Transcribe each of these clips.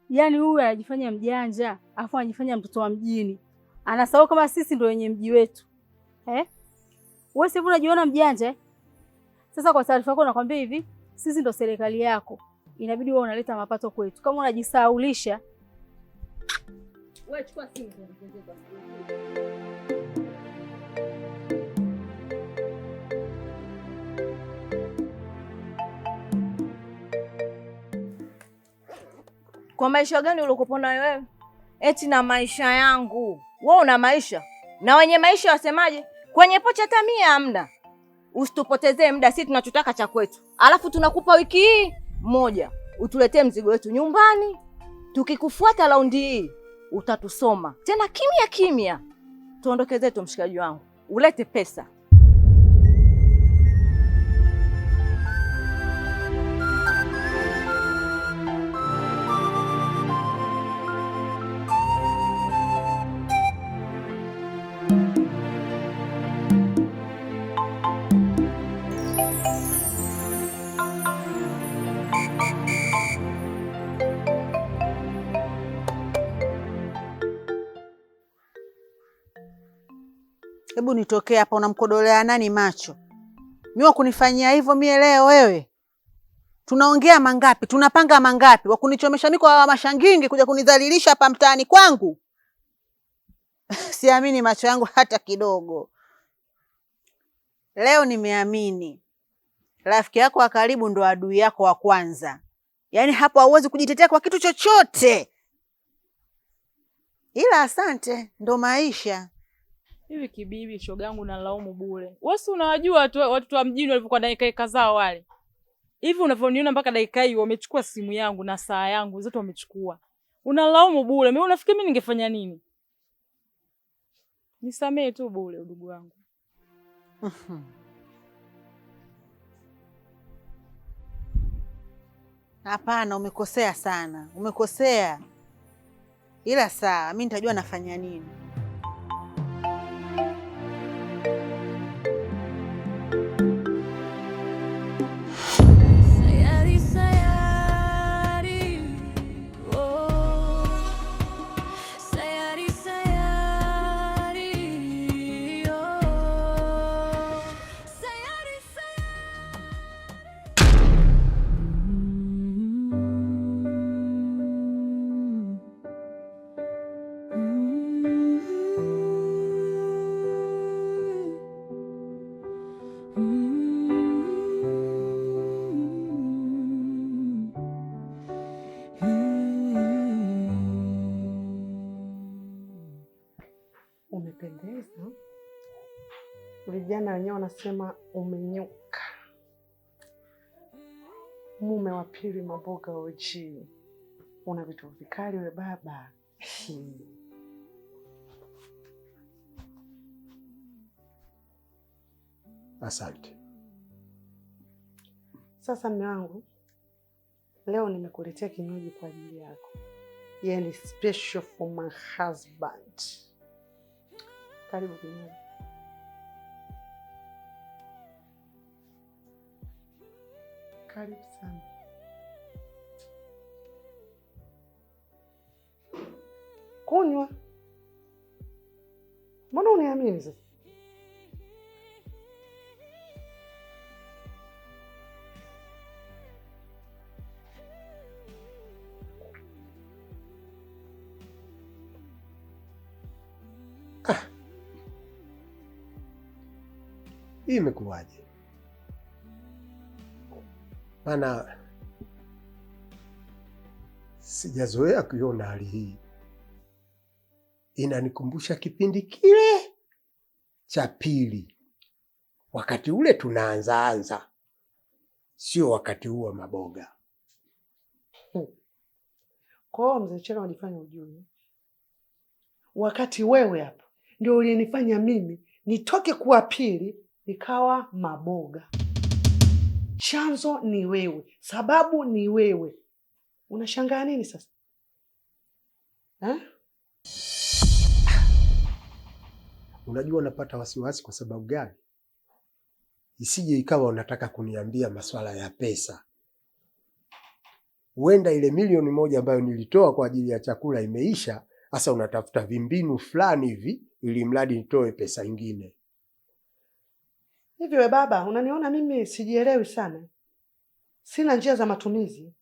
Yaani huyu anajifanya mjanja, afu anajifanya mtoto wa mjini. Anasahau kama sisi ndio wenye mji wetu. Wewe sasa unajiona mjanja? Sasa kwa taarifa yako nakwambia hivi, sisi ndio serikali yako. Inabidi wewe unaleta mapato kwetu. Kama unajisahaulisha, wewe chukua simu tuongeze basi. Kwa maisha gani ulokopona wewe? Eti na maisha yangu. Wewe una maisha? Na wenye maisha wasemaje? Kwenye pocha tamia hamna. Usitupotezee muda, sisi tunachotaka cha kwetu. Alafu tunakupa wiki hii moja. Utuletee mzigo wetu nyumbani. Tukikufuata raundi hii utatusoma. Tena kimya kimya. Tuondoke zetu mshikaji wangu. Ulete pesa. Hebu nitokee hapa, unamkodolea nani macho? Mimi wakunifanyia hivyo mie leo wewe? Tunaongea mangapi? Tunapanga mangapi? Wakunichomesha miko wa mashangingi kuja kunidhalilisha hapa mtaani kwangu? Siamini macho yangu hata kidogo. Leo nimeamini. Rafiki yako wa karibu ndo adui yako wa kwanza. Yaani hapo hauwezi kujitetea kwa kitu chochote. Ila asante, ndo maisha. Hivi kibibi shogangu na laumu bure. Wewe si unawajua watu wa mjini walivyokuwa dakika zao wale. Hivi unavyoniona mpaka dakika hii wamechukua simu yangu na saa yangu zote wamechukua. Unalaumu bure. Mimi unafikiri mimi ningefanya nini? Nisamee tu bure ndugu wangu. Hapana, umekosea sana. Umekosea. Ila sawa, mimi nitajua nafanya nini. Umependeza. Vijana wenyewe wanasema umenyuka. Mume wa pili maboga oji. Una vitu vikali we baba. Asante. Sasa mume wangu, leo nimekuletea kinywaji kwa ajili yako. Yaani special for my husband. Karibu kinywaji. Karibu sana. Kunywa. Mbona uniamini sasa? Hii imekuwaje? Maana sijazoea kuiona hali hii. Inanikumbusha kipindi kile cha pili. Wakati ule tunaanza. Sio wakati huu wa maboga. Kwa hiyo mzee Chela unifanya ujue. Wakati wewe hapa ndio ulinifanya mimi nitoke kuwa pili nikawa maboga. Chanzo ni wewe, sababu ni wewe. Unashangaa nini sasa? Unajua unapata wasiwasi kwa sababu gani? Isije ikawa unataka kuniambia masuala ya pesa. Huenda ile 1,000,000 ambayo nilitoa kwa ajili ya chakula imeisha, sasa unatafuta vimbinu fulani hivi ili mradi nitoe pesa nyingine. Hivi we baba, unaniona mimi sijielewi sana? Sina njia za matumizi.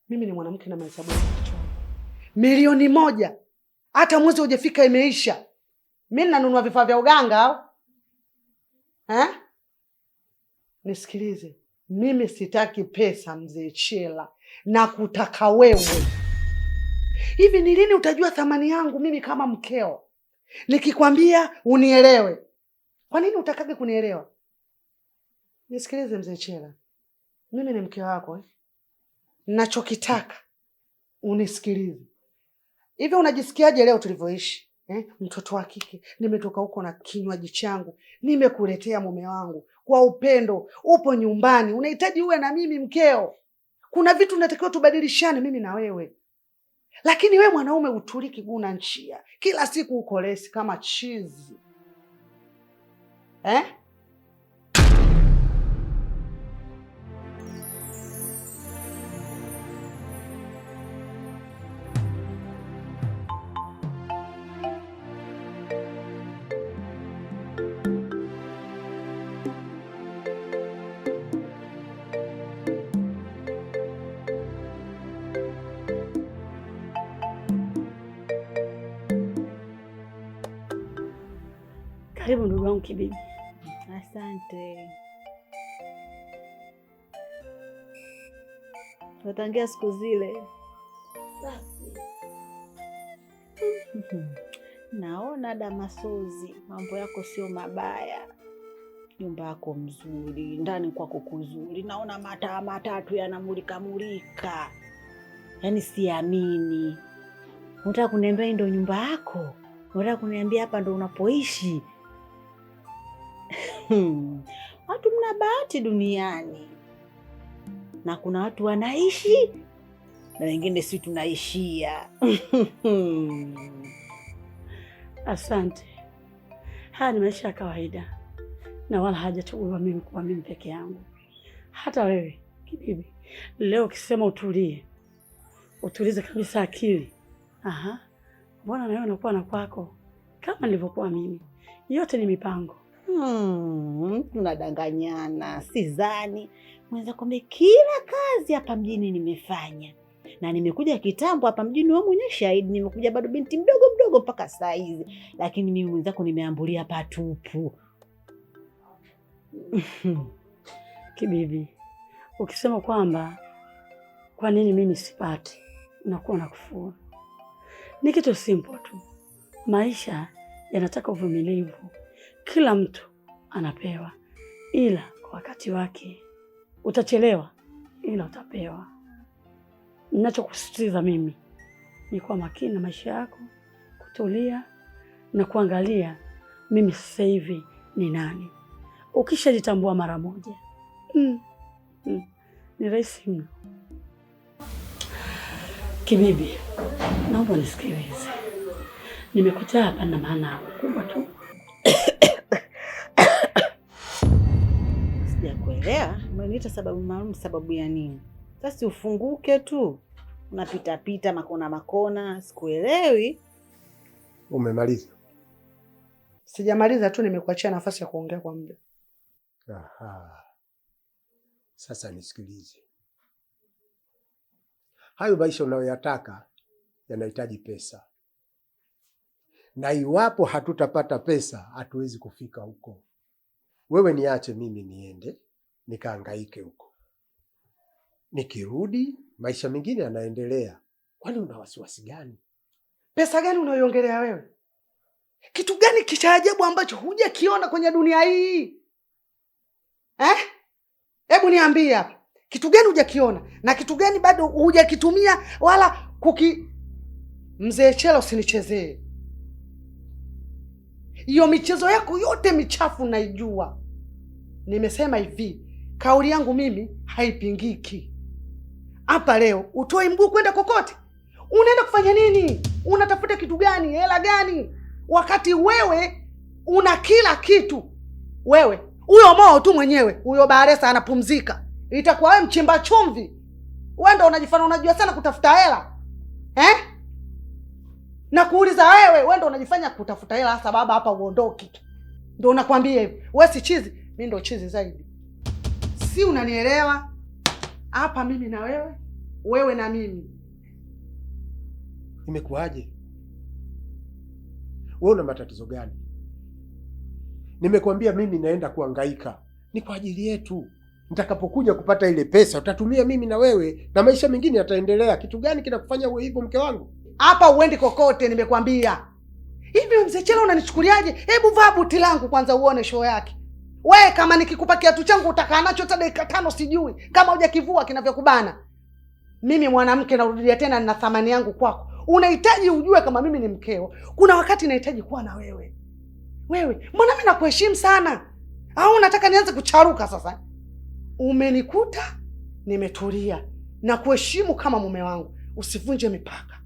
Mimi ni mwanamke na mahesabu ya kichwa. 1,000,000 hata mwezi hujafika imeisha. Mimi nanunua vifaa vya uganga au? Nisikilize. Mimi sitaki pesa mzee Chela, na kutaka wewe. Hivi ni lini utajua thamani yangu mimi kama mkeo? Nikikwambia unielewe. Kwa nini utakage kunielewa? Nisikilize mzee Chela. Mimi ni mke wako. Ninachokitaka unisikilize. Hivi unajisikiaje leo tulivyoishi? Mtoto wa kike, nimetoka huko na kinywaji changu, nimekuletea mume wangu kwa upendo, upo nyumbani, unahitaji uwe na mimi mkeo. Kuna vitu tunatakiwa tubadilishane mimi na wewe. Lakini we mwanaume utuli kiguna nchia. Kila siku uko lesi kama chizi. Karibu ndugu wangu Kibibi. Asante. Watangia siku zile. Naona Damasozi, mambo yako sio mabaya. Nyumba yako mzuri, ndani kwako kuzuri. Naona mataa matatu yanamulika mulika. Yaani siamini. Unataka kuniambia ndio nyumba yako? Unataka kuniambia hapa ndo unapoishi? Watu mna bahati duniani. Na kuna watu wanaishi na wengine si tunaishia. Asante. Haya ni maisha ya kawaida. Na wala hajachagua mimi kuwa mimi peke yangu. Hata wewe Kibibi, leo ukisema utulie, utulize kabisa akili. Mbona na wewe unakuwa na kwako kama nilivyokuwa mimi? Yote ni mipango. Tunadanganyana, sidhani. Mwenza kwamba kila kazi hapa mjini nimefanya. Na nimekuja kitambo hapa mjini, wewe mwenyewe shahidi, nimekuja bado binti mdogo mpaka saa hizi. Lakini mimi mwenzako nimeambulia patupu. Kibibi, ukisema kwamba kwa nini mimi sipati, unakuwa nakufuru. Ni kitu simple tu. Maisha yanataka uvumilivu. Kila mtu anapewa, ila kwa wakati wake. Utachelewa, ila utapewa. Ninachokusisitiza mimi ni kuwa makini na maisha yako, kutulia na kuangalia mimi sasa hivi ni nani. Ukishajitambua mara moja, ni rahisi mno. Kibibi, naomba nisikilize. Nimekuja hapa na maana kubwa tu. Sijakuelewa. Umeniita sababu maalum, sababu ya nini? Sasa ufunguke tu. Unapita makona, sikuelewi. Umemaliza? Sijamaliza tu, nimekuachia nafasi ya kuongea kwa muda. Sasa nisikilize. Hayo maisha unayoyataka yanahitaji pesa. Na iwapo hatutapata pesa, hatuwezi kufika huko. Wewe niache mimi niende, nikahangaike huko. Nikirudi, maisha mengine yanaendelea. Kwani una wasiwasi gani? Pesa gani unayoongelea wewe? Kitu gani cha ajabu ambacho hujakiona kwenye dunia hii? Hebu niambie hapa. Kitu gani hujakiona? Na kitu gani bado hujakitumia wala Mzee Chela, usinichezee. Hiyo michezo yako yote michafu naijua. Nimesema hivi, kauli yangu mimi haipingiki. Hapa leo utoi mguu kwenda kokote. Unaenda kufanya nini? Unatafuta kitu gani? Hela gani? Wakati wewe una kila kitu. Wewe, huyo Moo tu mwenyewe, huyo Baresa anapumzika. Itakuwa wewe mchimba chumvi. Wewe ndio unajifanya unajua sana kutafuta hela. Na kuuliza wewe ndio unajifanya kutafuta hela hasa baba hapa uondoki. Ndio unakwambia hivi. Wewe si chizi, mimi ndio chizi zaidi. Si unanielewa? Hapa mimi na wewe, wewe na mimi. Imekuwaje? Wewe una matatizo gani? Nimekwambia mimi naenda kuhangaika. Ni kwa ajili yetu. Nitakapokuja kupata ile pesa utatumia mimi na wewe na maisha mengine yataendelea. Kitu gani kinakufanya uwe hivyo mke wangu? Hapa uendi kokote nimekwambia. Hivi mzee Chela unanichukuliaje? Hebu vaa buti langu kwanza uone show yake. We kama nikikupa kiatu changu utakaa nacho hata dakika 5 sijui. Kama hujakivua kinavyokubana. Mimi mwanamke narudia tena nina thamani yangu kwako. Unahitaji ujue kama mimi ni mkeo. Kuna wakati nahitaji kuwa na wewe. Wewe, mbona mimi nakuheshimu sana? Au unataka nianze kucharuka sasa? Umenikuta nimetulia na kuheshimu kama mume wangu. Usivunje mipaka.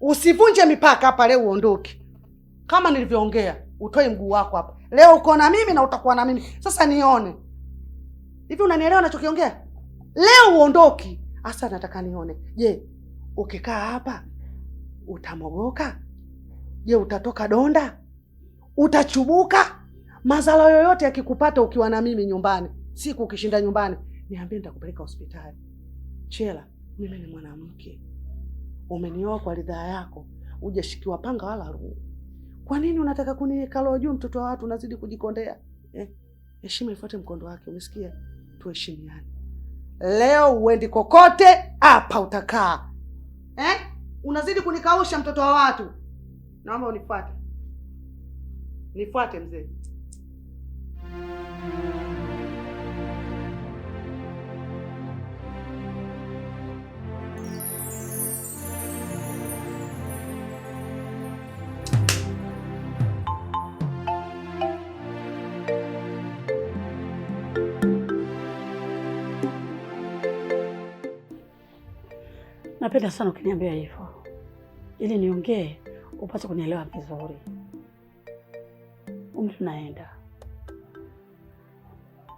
Usivunje mipaka hapa leo uondoke. Kama nilivyoongea, utoe mguu wako hapa. Leo uko na mimi na utakuwa na mimi. Sasa nione. Hivi unanielewa ninachokiongea? Leo uondoki. Asa nataka nione. Je, ukikaa hapa utamogoka? Je, utatoka donda? Utachubuka? Mazala yoyote yakikupata ukiwa na mimi nyumbani, siku ukishinda nyumbani, niambie nitakupeleka hospitali. Chela, mimi ni mwanamke. Umenioa kwa ridhaa yako, hujashikiwa panga wala rungu. Kwa nini unataka kuniweka roho juu mtoto wa watu unazidi kujikondea? Heshima ifuate mkondo wake, umesikia? Tuheshimiane. Leo uendi kokote, hapa utakaa. Unazidi kunikausha mtoto wa watu. Naomba unifuate. Nifuate mzee. Napenda sana ukiniambia hivyo. Ili niongee upate kunielewa vizuri. Tunaenda.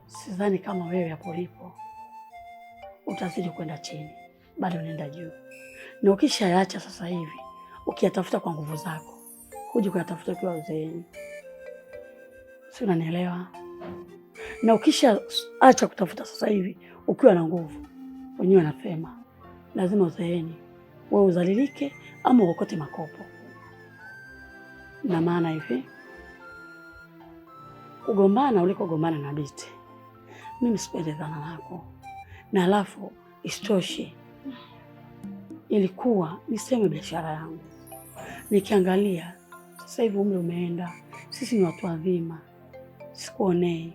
Sidhani kama wewe hapo ulipo utazidi kwenda chini, bado unaenda juu. Na ukishaacha sasa hivi, ukiyatafuta kwa nguvu zako, huji kuyatafuta kwa uzeeni. Si unanielewa? Na ukishaacha kutafuta sasa hivi ukiwa na nguvu, wenyewe wanasema lazima uzeeni wewe uzalilike ama uokote makopo. Na maana hivi, kugombana ulikogombana na Biti, mimi sipendi dhana lako. Na alafu isitoshe, ilikuwa niseme biashara yangu. Nikiangalia sasa hivi umri umeenda, sisi ni watu wazima, sikuonei.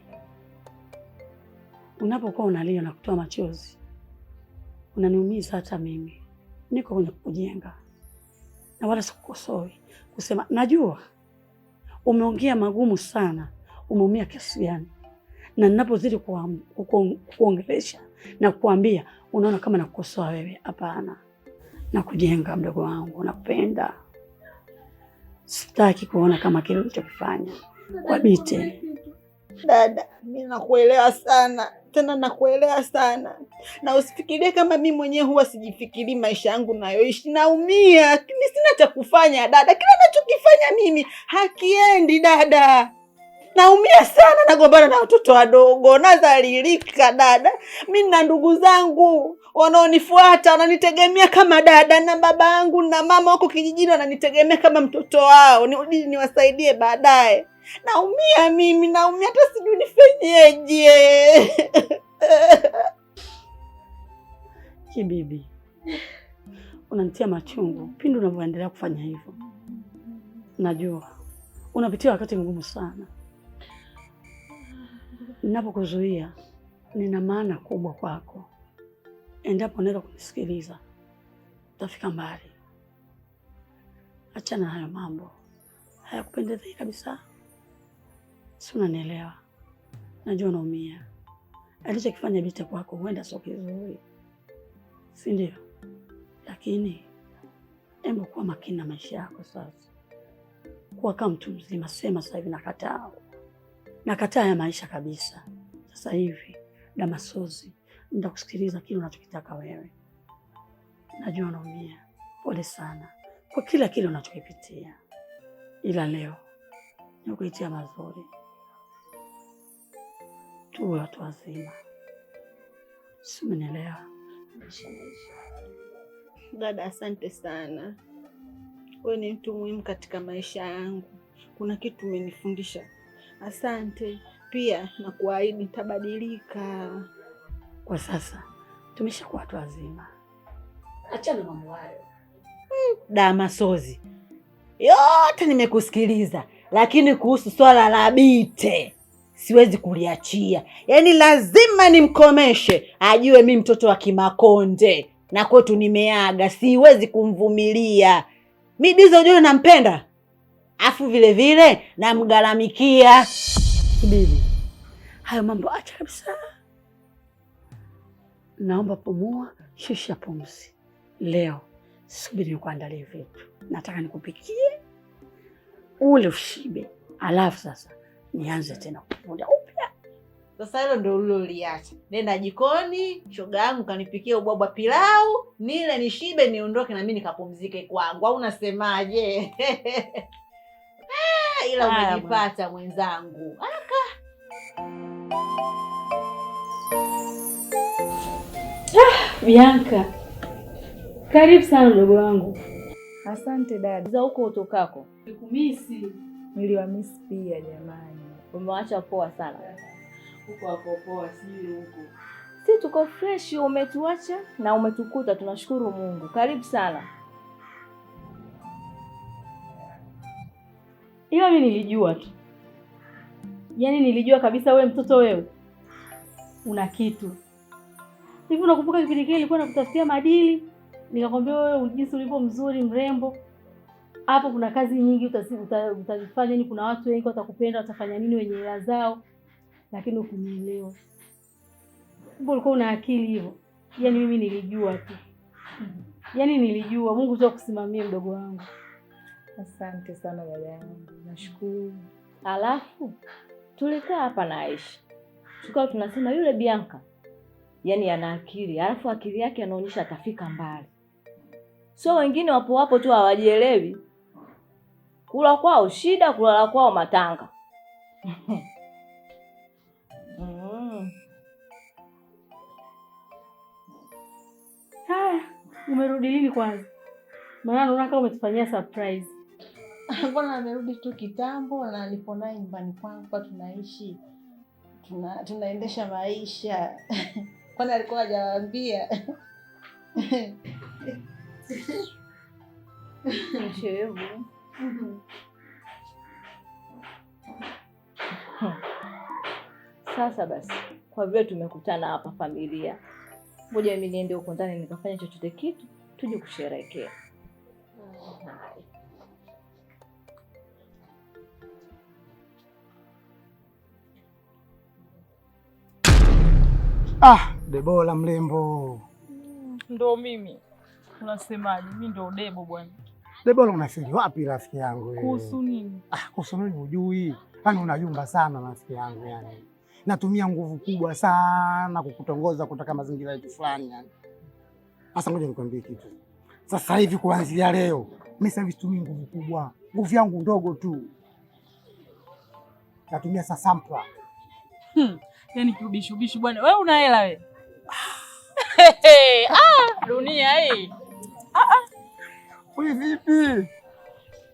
Unapokuwa unalia na kutoa machozi, unaniumiza hata mimi. Niko kwenye kujenga na wala sikukosoi kusema najua umeongea magumu sana, umeumia kiasi gani. Na ninapozidi kuongelesha na kukuambia unaona kama nakukosoa wewe. Hapana, na kujenga mdogo wangu, nakupenda. Sitaki kuona kama kile ulichokifanya kwa Biti. Dada, mimi nakuelewa sana. Tena nakuelewa sana. Na usifikirie kama mimi mwenyewe huwa sijifikiri maisha yangu nayoishi. Naumia, lakini sina cha kufanya dada. Kila ninachokifanya mimi hakiendi dada. Naumia sana, nagombana na watoto wadogo, nadhalilika dada. Mimi na ndugu zangu wanaonifuata wananitegemea kama dada, na baba yangu na mama wako kijijini wananitegemea kama mtoto wao. Niwasaidie baadaye. Naumia mimi, naumia hata sijui nifanyeje. Kibibi, unanitia machungu pindi unavyoendelea kufanya hivyo. Najua unapitia wakati mgumu sana. Ninapokuzuia nina maana kubwa kwako. Endapo unaweza kunisikiliza, utafika mbali. Achana hayo mambo, hayakupendezi kabisa. Si unanielewa? Najua unaumia. Alichokifanya Biti kwako huenda sio kizuri, si ndio? Lakini hebu kuwa makini na maisha yako sasa. Kuwa kama mtu mzima, sema sasa hivi nakataa ya maisha kabisa. Sasa hivi Damasozi nitakusikiliza kile unachokitaka wewe. Najua unaumia, pole sana kwa kila kile unachokipitia, ila leo nikuitia mazuri. Tuwe watu wazima, si umenielewa? Dada, asante sana. Wewe ni mtu muhimu katika maisha yangu. Kuna kitu umenifundisha. Asante. Pia na kuahidi nitabadilika. Kwa sasa tumeshakuwa watu wazima, achana mambo hayo. Damasozi, yote nimekusikiliza, lakini kuhusu swala la Bite siwezi kuliachia. Yaani lazima nimkomeshe, ajue mimi mtoto wa Kimakonde na kwetu nimeaga, siwezi kumvumilia. Mimi Dizo unajua nampenda, afu vile vile namgaramikia. Bibi, hayo mambo acha kabisa. Naomba pumua, shusha pumzi. Leo subiri nikuandalie vitu. Nataka nikupikie ule ushibe, alafu sasa nianze tena kupunja upya. Sasa hilo ndio uliloliacha. Nenda jikoni, shoga yangu kanipikia ubwabwa pilau, nile nishibe niondoke na mimi nikapumzike kwangu. Au unasemaje? Ila umejipata mwenzangu. Bianca, karibu sana mdogo wangu. Asante dada. Za huko utokako? Nikumisi. Niliwamisi pia jamani. Umewacha poa sana. Huko hapo poa, sijui huko. Si tuko fresh, umetuacha na umetukuta, tunashukuru Mungu. Karibu sana. Ila mimi nilijua tu. Yaani nilijua kabisa wewe mtoto wewe una kitu. Hivi unakumbuka kipindi kile nilikuwa nakutafutia madili? Nikakwambia wewe jinsi ulivyo mzuri mrembo. Hapo kuna kazi nyingi utazifanya, yani kuna watu wengi watakupenda, watafanya nini wenye hela zao. Lakini ukunielewa. Kumbe ulikuwa una akili hivyo. Yaani mimi nilijua tu. Yaani nilijua Mungu tu akusimamie mdogo wangu. Asante sana dada yangu. Nashukuru. Alafu tulikaa hapa na Aisha. Tukao tunasema yule Bianca yaani ana akili, alafu akili yake anaonyesha atafika mbali. So wengine wapo tu hawajielewi. Kula kwao shida, kulala kwao matanga. Haya, umerudi lini kwanza? Maana naona kama umetufanyia surprise. Mbona amerudi tu kitambo na nipo naye nyumbani kwangu kwa tunaishi. Tunaendesha maisha. Kwani alikuwa hajawaambia? Shevu. Sasa basi, kwa vile tumekutana hapa familia, ngoja mimi niende huko ndani nikafanya chochote kitu tuje kusherehekea. Debola mrembo. Ndo mimi. Unasemaje? Mimi ndo Debo bwana. Debola unafeli wapi rafiki yangu wewe? Kuhusu nini? Kuhusu nini hujui? Yaani unayumba sana rafiki yangu yani. Natumia nguvu kubwa sana kukutongoza kutaka mazingira yetu fulani yani. Sasa ngoja nikwambie kitu. Sasa hivi kuanzia leo, mimi sasa hivi situmii nguvu kubwa. Nguvu yangu ndogo tu. Natumia sasampla. Yaani kirubishubishi bwana. Wewe una hela wewe? Dunia hii. Wewe vipi?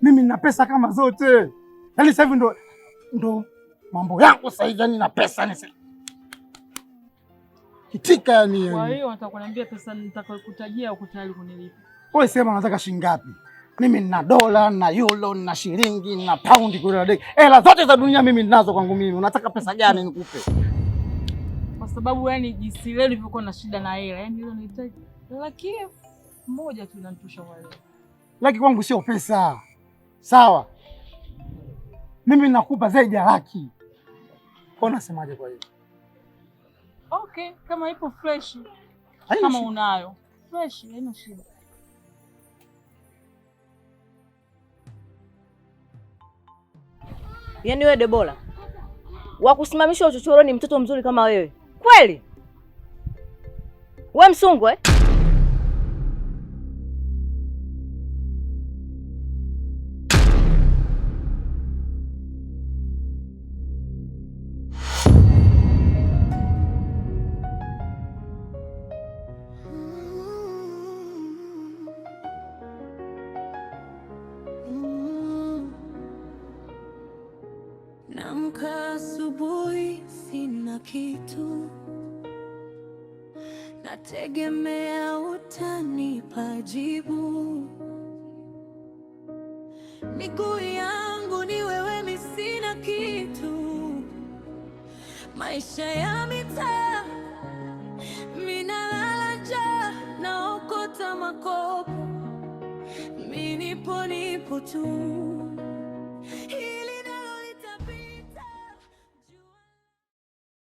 Mimi nina pesa kama zote. Yaani sasa hivi ndo mambo yangu sasa hivi, yani na pesa ni kitika yani. Kwa hiyo watakwambia pesa nitakayokutajia uko tayari kunilipa. Wewe sema unataka shilingi ngapi? Mimi nina dola, nina euro, nina shilingi, nina paundi kwa deki. Hela zote za dunia mimi ninazo kwangu mimi. Unataka pesa gani nikupe? Kwa sababu yani jinsi leo nilivyokuwa na shida na hela, yani leo nahitaji laki moja tu inanitosha kwa leo. Laki kwangu sio pesa. Sawa? Mimi nakupa zaidi ya laki. Kwa unasemaje kwa hiyo? Okay, kama ipo fresh. Haina Kama shida. unayo. Fresh, haina shida. Yaani wewe Debola, wakusimamisha uchochoroni mtoto mzuri kama wewe. Kweli? We msungwe? Naamka asubuhi sina kitu, nategemea utanipa jibu. Miguu yangu ni wewe, mimi sina kitu. Maisha ya mitaa, mimi nalala njaa, naokota makopo, mimi nipo tu.